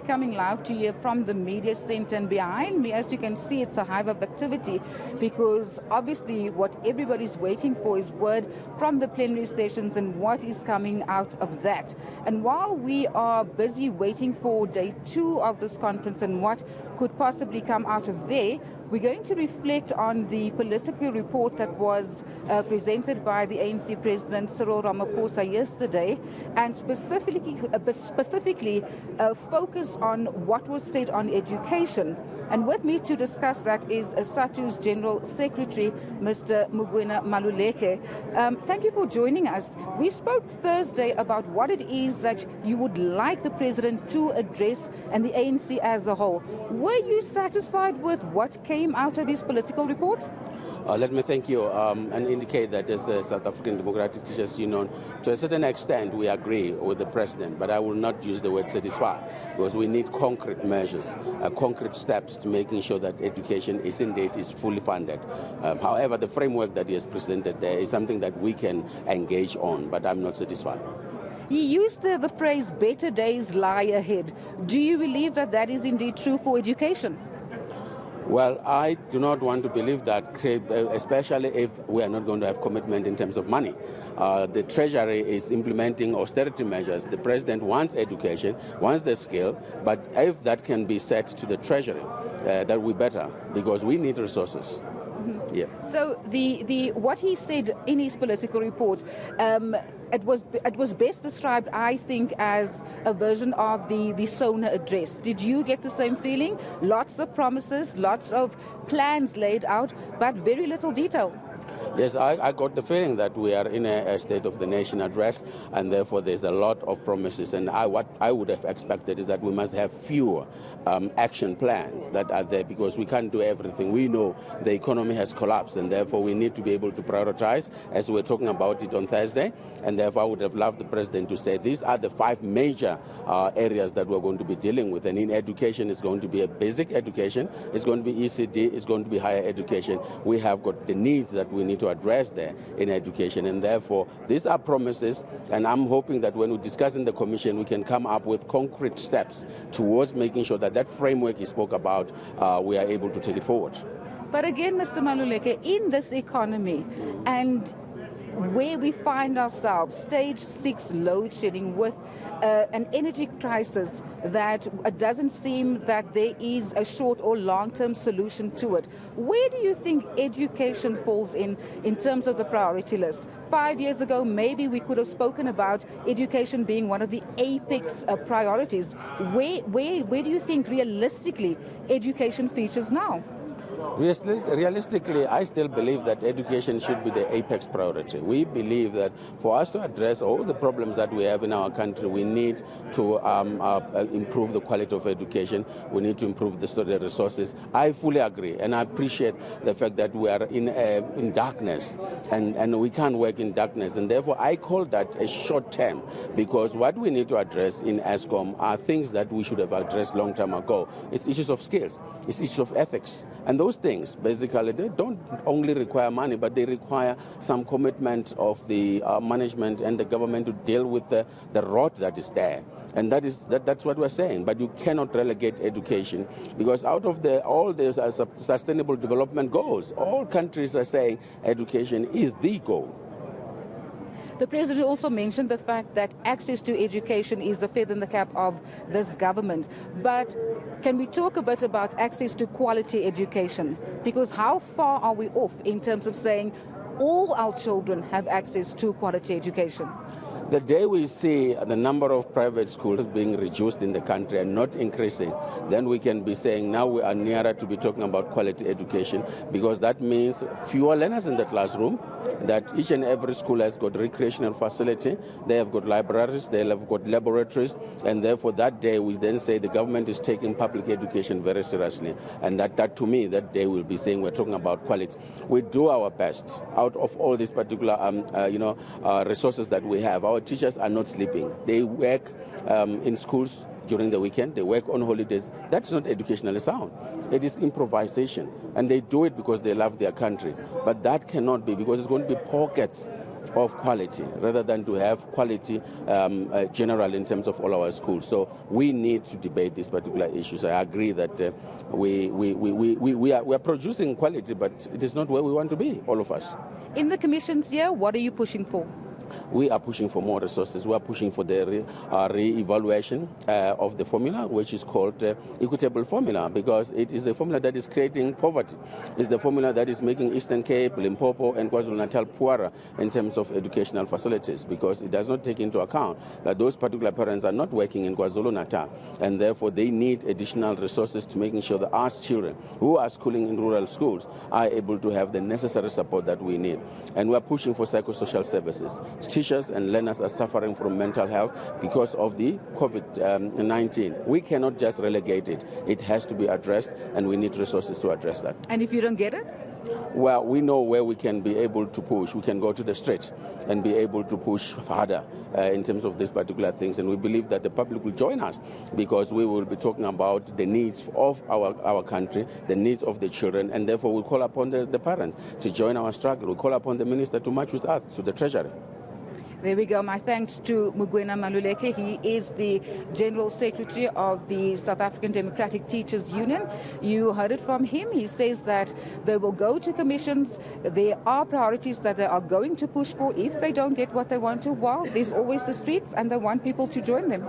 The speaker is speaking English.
coming live to you from the media center, and behind me, as you can see, it's a hive of activity, because obviously what everybody's waiting for is word from the plenary sessions and what is coming out of that. And while we are busy waiting for day 2 of this conference and what could possibly come out of there, we're going to reflect on the political report that was presented by the ANC President Cyril Ramaphosa yesterday, and specifically focus on what was said on education. And with me to discuss that is Sadtu's General Secretary, Mr. Mogoena Maluleke. Thank you for joining us. We spoke Thursday about what it is that you would like the President to address and the ANC as a whole. Were you satisfied with what came out of his political report? Let me thank you and indicate that as a South African Democratic Teachers Union, to a certain extent we agree with the President, but I will not use the word satisfied, because we need concrete measures, concrete steps to making sure that education is indeed fully funded. However, the framework that he has presented there is something that we can engage on, but I'm not satisfied. He used the phrase, better days lie ahead. Do you believe that that is indeed true for education? Well, I do not want to believe that, especially if we are not going to have commitment in terms of money. The Treasury is implementing austerity measures. The President wants education, wants the skill, but if that can be set to the Treasury, that would be better, because we need resources. Yeah. So what he said in his political report, it was best described, I think, as a version of the SONA address. Did you get the same feeling? Lots of promises, lots of plans laid out, but very little detail. Yes, I got the feeling that we are in a State of the Nation address, and therefore there's a lot of promises. And what I would have expected is that we must have fewer action plans that are there, because we can't do everything. We know the economy has collapsed, and therefore we need to be able to prioritize, as we're talking about it on Thursday. And therefore I would have loved the President to say these are the 5 major areas that we're going to be dealing with. And in education, it's going to be a basic education, it's going to be ECD, it's going to be higher education. We have got the needs that we need to address there in education, and therefore these are promises, and I'm hoping that when we discuss in the Commission we can come up with concrete steps towards making sure that that framework he spoke about, we are able to take it forward. But again, Mr. Maluleke, in this economy and where we find ourselves, stage 6 load shedding with an energy crisis that doesn't seem that there is a short or long-term solution to it. Where do you think education falls in terms of the priority list? 5 years ago, maybe we could have spoken about education being one of the apex priorities. Where do you think realistically education features now? Realistically, I still believe that education should be the apex priority. We believe that for us to address all the problems that we have in our country, we need to improve the quality of education. We need to improve the resources. I fully agree, and I appreciate the fact that we are in darkness, and we can't work in darkness. And therefore, I call that a short term, because what we need to address in ESCOM are things that we should have addressed long time ago. It's issues of skills, it's issues of ethics, and those things, basically, they don't only require money, but they require some commitment of the management and the government to deal with the rot that is there. And that's what we're saying. But you cannot relegate education, because out of all the sustainable development goals, all countries are saying education is the goal. The President also mentioned the fact that access to education is the feather in the cap of this government. But can we talk a bit about access to quality education? Because how far are we off in terms of saying all our children have access to quality education? The day we see the number of private schools being reduced in the country and not increasing, then we can be saying now we are nearer to be talking about quality education, because that means fewer learners in the classroom, that each and every school has got recreational facility, they have got libraries, they have got laboratories, and therefore that day we then say the government is taking public education very seriously. And that to me, that day we'll be saying we're talking about quality. We do our best out of all these particular resources that we have. Our teachers are not sleeping. They work in schools during the weekend. They work on holidays. That's not educationally sound. It is improvisation. And they do it because they love their country. But that cannot be, because it's going to be pockets of quality rather than to have quality general in terms of all our schools. So we need to debate these particular issues. I agree that we are producing quality, but it is not where we want to be, all of us. In the commissions here, what are you pushing for? We are pushing for more resources. We are pushing for the re-evaluation of the formula, which is called equitable formula, because it is a formula that is creating poverty. It's the formula that is making Eastern Cape, Limpopo, and KwaZulu-Natal poorer in terms of educational facilities, because it does not take into account that those particular parents are not working in KwaZulu-Natal, and therefore they need additional resources to making sure that our children who are schooling in rural schools are able to have the necessary support that we need. And we are pushing for psychosocial services. Teachers and learners are suffering from mental health because of the COVID-19. We cannot just relegate it. It has to be addressed, and we need resources to address that. And if you don't get it? Well, we know where we can be able to push. We can go to the street and be able to push harder in terms of these particular things. And we believe that the public will join us, because we will be talking about the needs of our country, the needs of the children, and therefore we call upon the parents to join our struggle. We call upon the minister to march with us to the Treasury. There we go. My thanks to Mugwena Maluleke. He is the General Secretary of the South African Democratic Teachers Union. You heard it from him. He says that they will go to commissions. There are priorities that they are going to push for. If they don't get what they want to, well, there's always the streets, and they want people to join them.